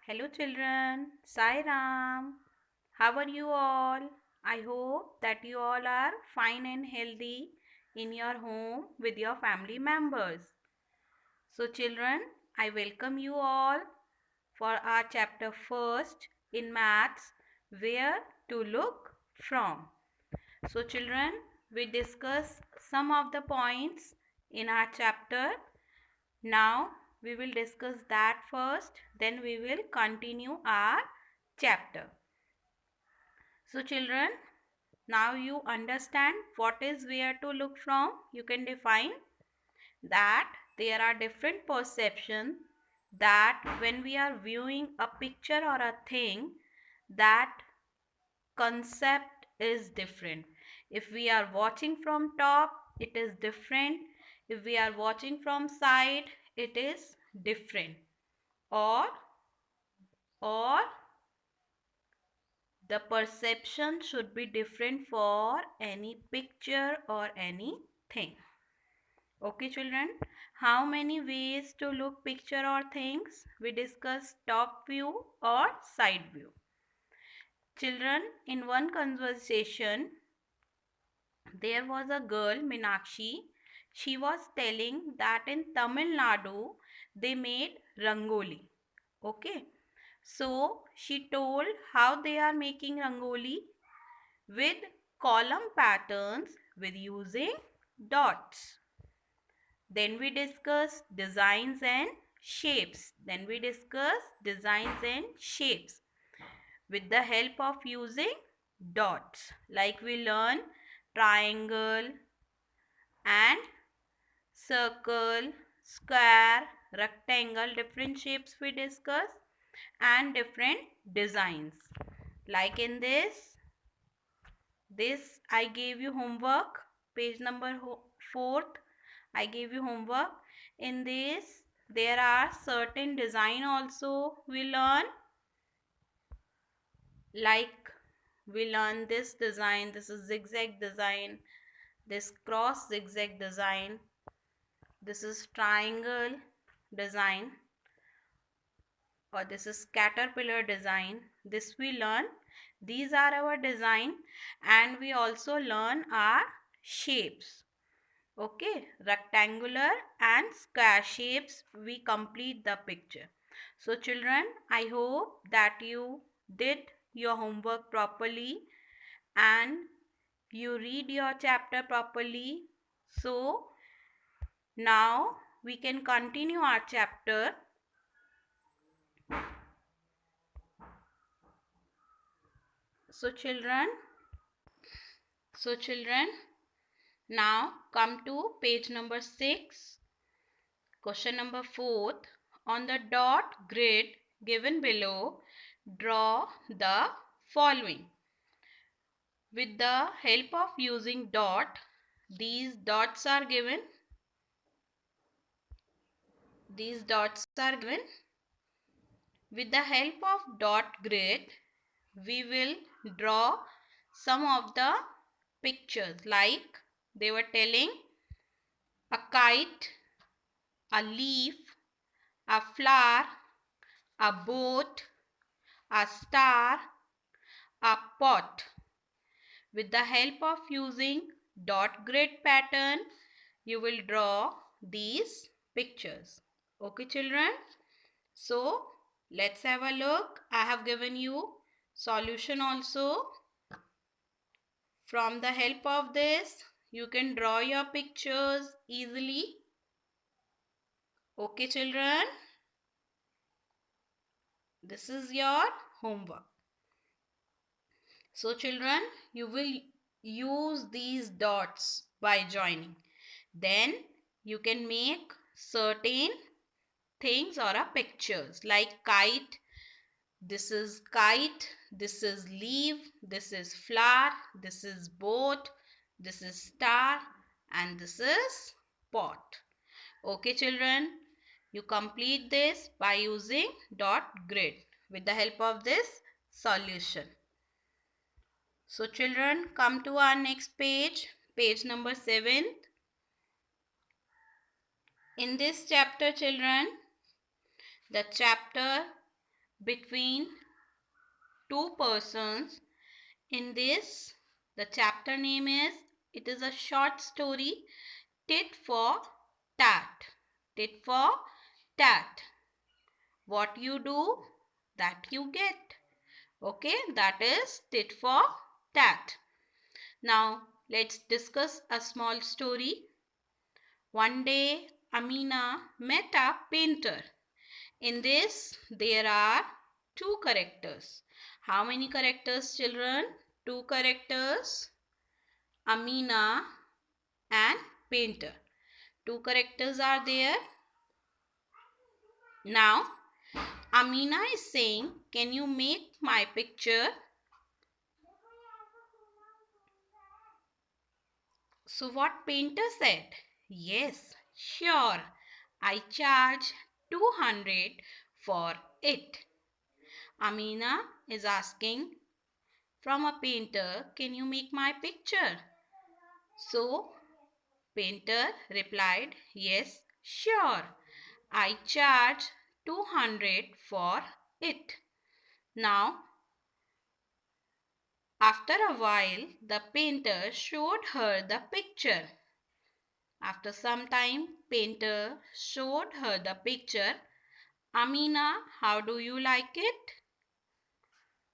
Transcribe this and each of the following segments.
Hello children, Sai Ram. How are you all? I hope that you all are fine and healthy in your home with your family members. So children, I welcome you all for our chapter first in maths, where to look from. So children, we discuss some of the points in our chapter. Now we will discuss that first, then we will continue our chapter. So children, now you understand what is where to look from. You can define that there are different perceptions that when we are viewing a picture or a thing, that concept is different. If we are watching from top, it is different. If we are watching from side, it is different. Or the perception should be different for any picture or anything. Okay children, how many ways to look picture or things? We discussed top view or side view. Children, in one conversation there was a girl, Minakshi. She was telling that in Tamil Nadu they made rangoli. Okay. So she told how they are making rangoli with column patterns with using dots. Then we discuss designs and shapes. With the help of using dots. Like we learn triangle and circle, square, rectangle, different shapes we discuss and different designs. Like in this I gave you homework, page number 4th. I gave you homework. In this there are certain design also we learn. Like we learn this design, this is zigzag design, this cross zigzag design, this is triangle design, or this is caterpillar design. This we learn. These are our design, and we also learn our shapes. Okay, rectangular and square shapes we complete the picture. So children, I hope that you did your homework properly and you read your chapter properly. So now we can continue our chapter. So children, now come to page number 6. Question number 4th. On the dot grid given below, draw the following. With the help of using dot, these dots are given. With the help of dot grid, we will draw some of the pictures. Like they were telling, a kite, a leaf, a flower, a boat, a star, a pot. With the help of using dot grid pattern, you will draw these pictures. Okay children? So let's have a look. I have given you solution also. From the help of this, you can draw your pictures easily. Okay children? This is your homework. So children, you will use these dots by joining. Then you can make certain things or a pictures like kite. This is kite, this is leaf, this is flower, this is boat, this is star, and this is pot. Okay children, you complete this by using dot grid with the help of this solution. So children, come to our next page, page number 7. In this chapter children, the chapter between two persons. In this, the chapter name is, it is a short story, Tit for Tat. Tit for Tat. What you do, that you get. Okay, that is tit for tat. Now, let's discuss a small story. One day, Amina met a painter. In this, there are two characters. How many characters, children? Two characters, Amina and painter. Two characters are there. Now, Amina is saying, can you make my picture? So what painter said? Yes, sure. I charge 200 for it. Amina is asking from a painter, can you make my picture? So painter replied, yes, sure. I charge 200 for it. Now, after a while, the painter showed her the picture. After some time, painter showed her the picture. Amina, how do you like it?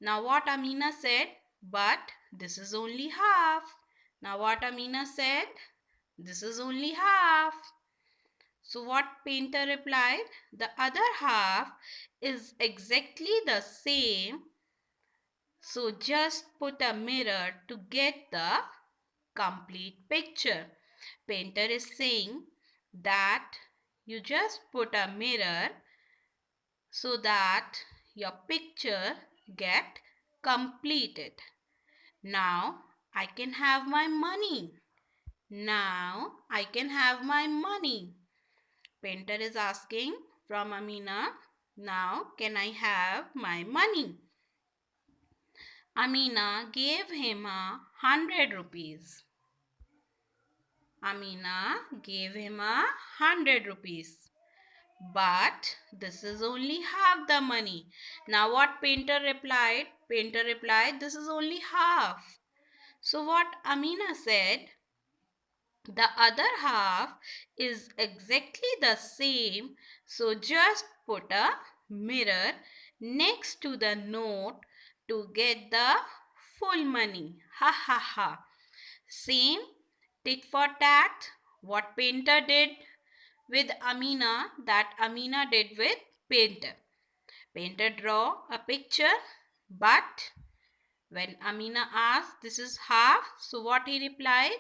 Now what Amina said? But this is only half. Now what Amina said? This is only half. So what painter replied? The other half is exactly the same. So just put a mirror to get the complete picture. Painter is saying that you just put a mirror so that your picture get completed. Now I can have my money. Now I can have my money. Painter is asking from Amina, now can I have my money? Amina gave him 100 rupees. Amina gave him 100 rupees. But this is only half the money. Now what painter replied? Painter replied, this is only half. So what Amina said? The other half is exactly the same. So just put a mirror next to the note to get the full money. Ha ha ha. Same tit for tat. What painter did with Amina, that Amina did with painter. Painter draw a picture, but when Amina asked, this is half, so what he replied?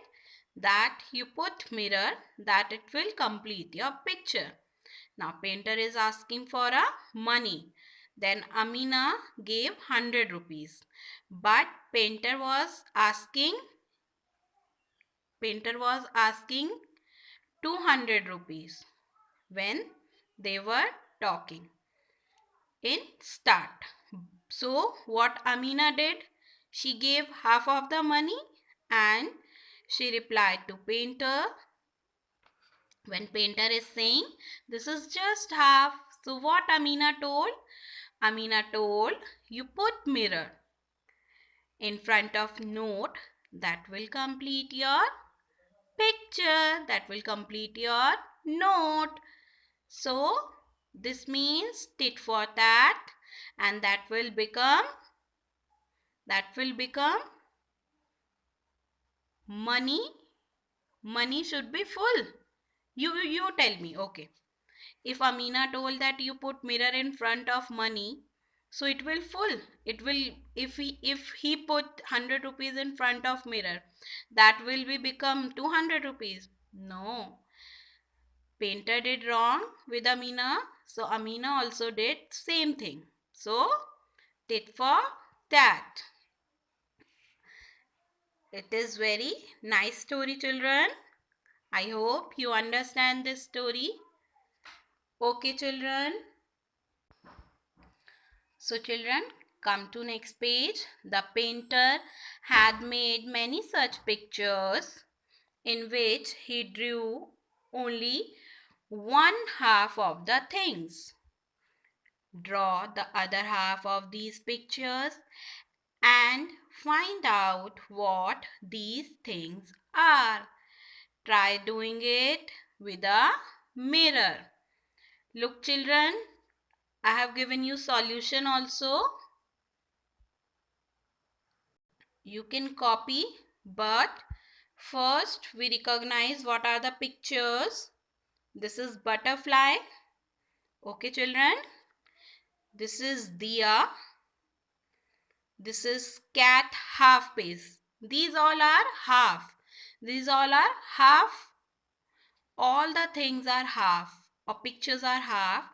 That you put mirror, that it will complete your picture. Now painter is asking for a money. Then Amina gave 100 rupees. But painter was asking 200 rupees when they were talking in start. So what Amina did? She gave half of the money and she replied to painter. When painter is saying this is just half. So what Amina told? Amina told you put mirror in front of note, that will complete your picture, that will complete your note. So this means tit for tat, and that will become money. Money should be full. You tell me. Okay, if Amina told that you put mirror in front of money, so it will full. It will, if he put 100 rupees in front of mirror, that will be become 200 rupees. No, painter did wrong with Amina, so Amina also did same thing. So tit for tat. It is very nice story, children. I hope you understand this story. Okay, children. So children, come to next page. The painter had made many such pictures in which he drew only one half of the things. Draw the other half of these pictures and find out what these things are. Try doing it with a mirror. Look children, I have given you solution also. You can copy, but first we recognize what are the pictures. This is butterfly. Okay children. This is Diya. This is cat half piece. These all are half. These all are half. All the things are half or pictures are half.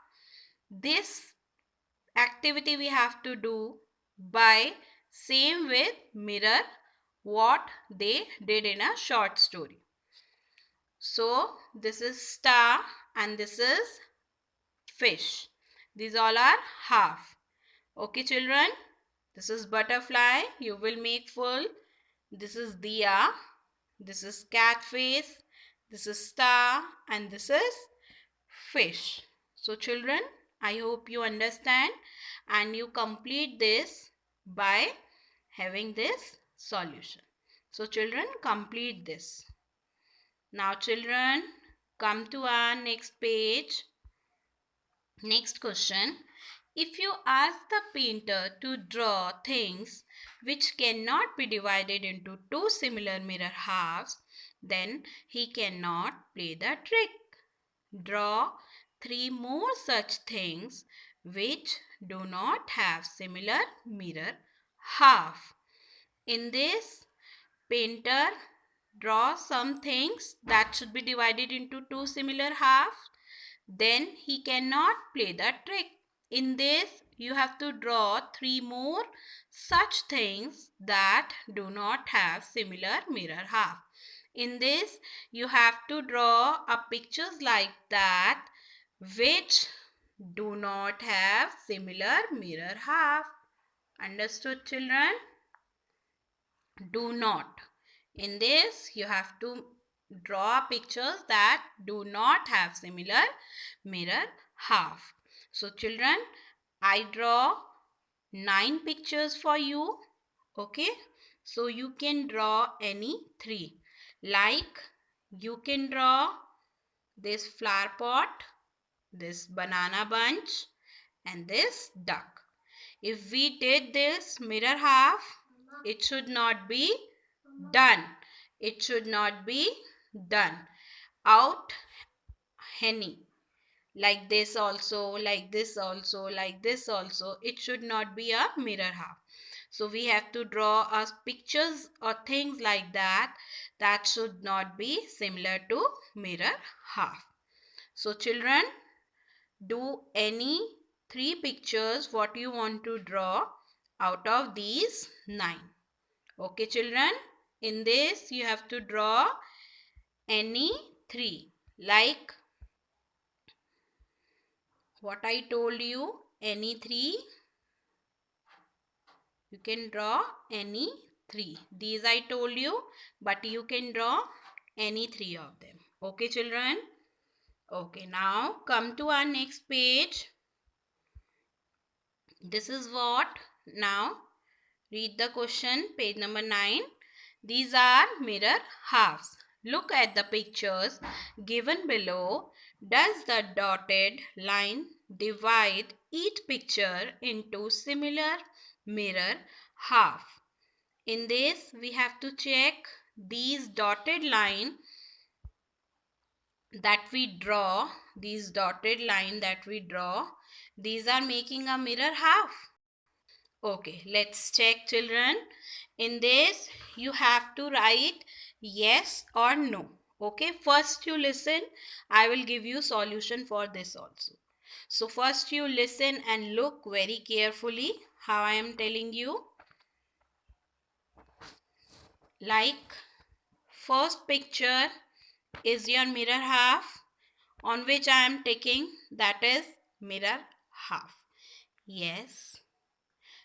This activity we have to do by same with mirror what they did in a short story. So this is star and this is fish. These all are half. Okay children, this is butterfly. You will make full. This is Diya. This is cat face. This is star and this is fish. So children, I hope you understand and you complete this by having this solution. So children, complete this. Now children, come to our next page. Next question. If you ask the painter to draw things which cannot be divided into two similar mirror halves, then he cannot play the trick. Draw three more such things which do not have similar mirror half. In this, painter draw some things that should be divided into two similar halves. Then he cannot play the trick. In this, you have to draw three more such things that do not have similar mirror half. In this, you have to draw a pictures like that which do not have similar mirror half. Understood children? Do not. In this, you have to draw pictures that do not have similar mirror half. So children, I draw 9 pictures for you. Okay. So you can draw any 3. Like you can draw this flower pot, this banana bunch and this duck. If we did this mirror half, it should not be done. It should not be done. Out henny. Like this also, like this also, like this also. It should not be a mirror half. So we have to draw us pictures or things like that that should not be similar to mirror half. So children, do any 3 pictures what you want to draw out of these 9. Okay children, in this you have to draw any 3 like what I told you, any 3. You can draw any 3. These I told you, but you can draw any 3 of them. Okay children? Okay, now come to our next page. This is what? Now read the question, page number 9. These are mirror halves. Look at the pictures given below. Does the dotted line divide each picture into similar mirror half? In this, we have to check these dotted line that we draw. These dotted line that we draw, these are making a mirror half. Okay, let's check children. In this, you have to write yes or no. Okay, first you listen. I will give you solution for this also. So first you listen and look very carefully how I am telling you. Like first picture is your mirror half on which I am taking, that is mirror half. Yes.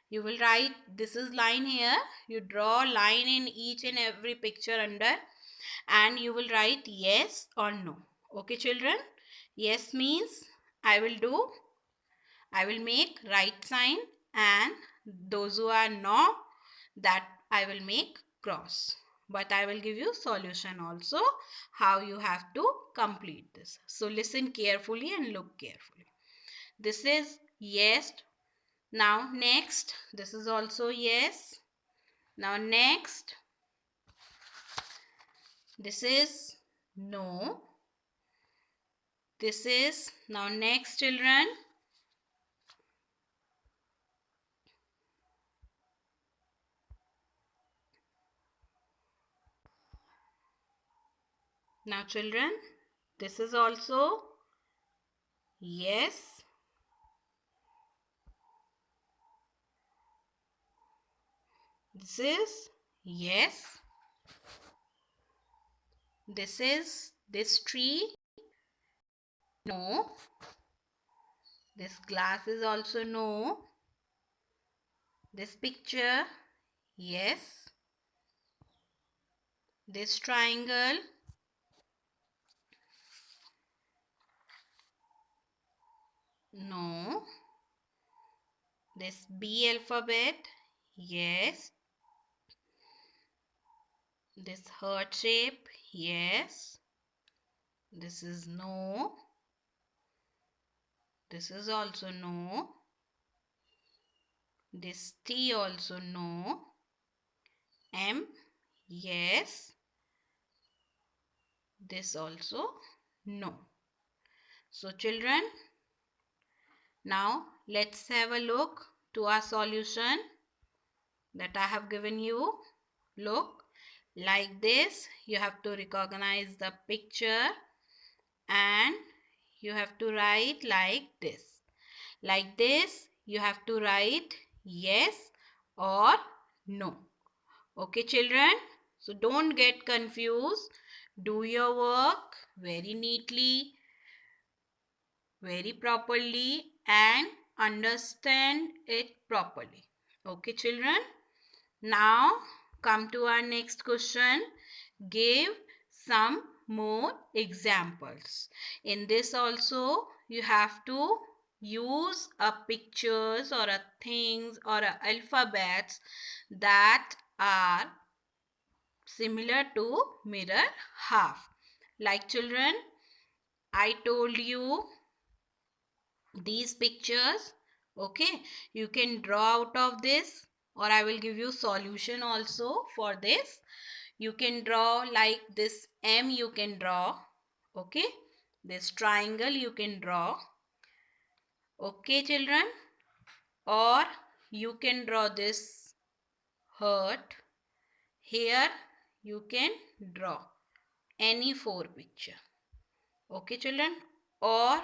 You will write this is line here. You draw line in each and every picture under and you will write yes or no. Okay children? Yes means I will do I will make right sign, and those who are no, that I will make cross. But I will give you solution also how you have to complete this. So listen carefully and look carefully. This is yes. Now next, this is also yes. Now next, this is no. This is now next, children. Now children, this is also yes. This is yes. This is this tree. No. This glass is also no. This picture. Yes. This triangle. No. This B alphabet. Yes. This heart shape. Yes. This is no. This is also no. This T also no. M. Yes. This also no. So children, now let's have a look to our solution that I have given you. Look, like this you have to recognize the picture and you have to write like this. Like this you have to write yes or no. Okay children, so don't get confused. Do your work very neatly, very properly, and understand it properly. Okay children, now come to our next question. Give some more examples. In this also you have to use a pictures or a things or a alphabets that are similar to mirror half. Like children, I told you these pictures. Okay, you can draw out of this, or I will give you solution also for this. You can draw like this M, you can draw. Okay, this triangle you can draw. Okay children, or you can draw this heart. Here you can draw any four picture. Okay children, or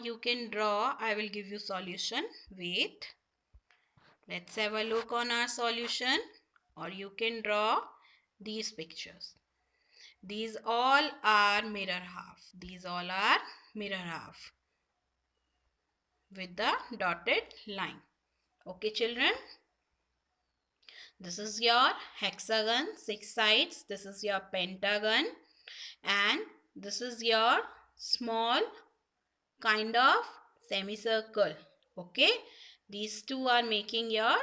you can draw, I will give you solution. Wait, let's have a look on our solution. Or you can draw these pictures. These all are mirror half. These all are mirror half with the dotted line. Okay children, this is your hexagon, 6 sides. This is your pentagon, and this is your small kind of semicircle. Okay, these two are making your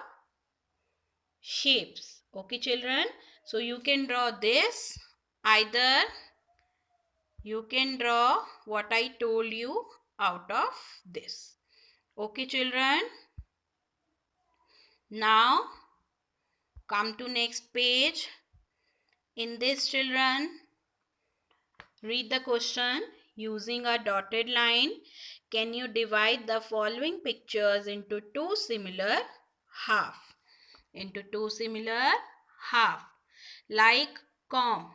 shapes. Okay children, so you can draw this, either you can draw what I told you out of this. Okay children, now come to next page. In this children, read the question. Using a dotted line, can you divide the following pictures into two similar half? Into two similar half. Like comb.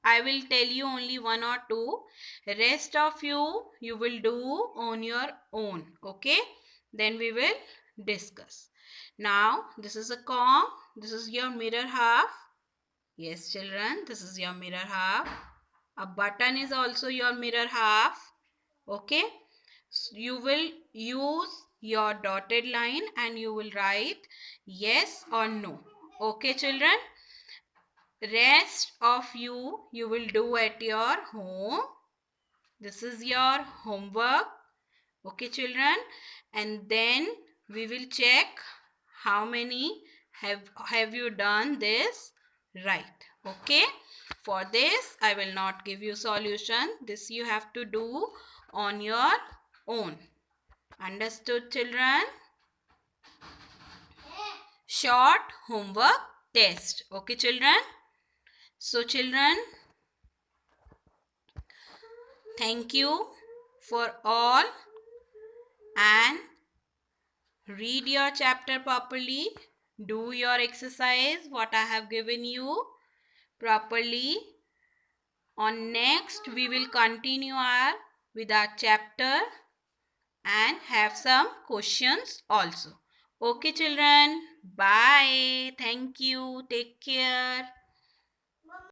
I will tell you only one or two. Rest of you will do on your own. Okay. Then we will discuss. Now this is a comb. This is your mirror half. Yes children, this is your mirror half. A button is also your mirror half. Okay. So you will use your dotted line and you will write yes or no. Okay children. Rest of you will do at your home. This is your homework. Okay, children, and then we will check how many have you done this right. Okay, for this I will not give you solution. This you have to do on your own. Understood, children? Short homework test. Okay, children? So, children, thank you for all, and read your chapter properly. Do your exercise what I have given you properly. On next we will continue with our chapter and have some questions also. Okay, children, bye. Thank you. Take care.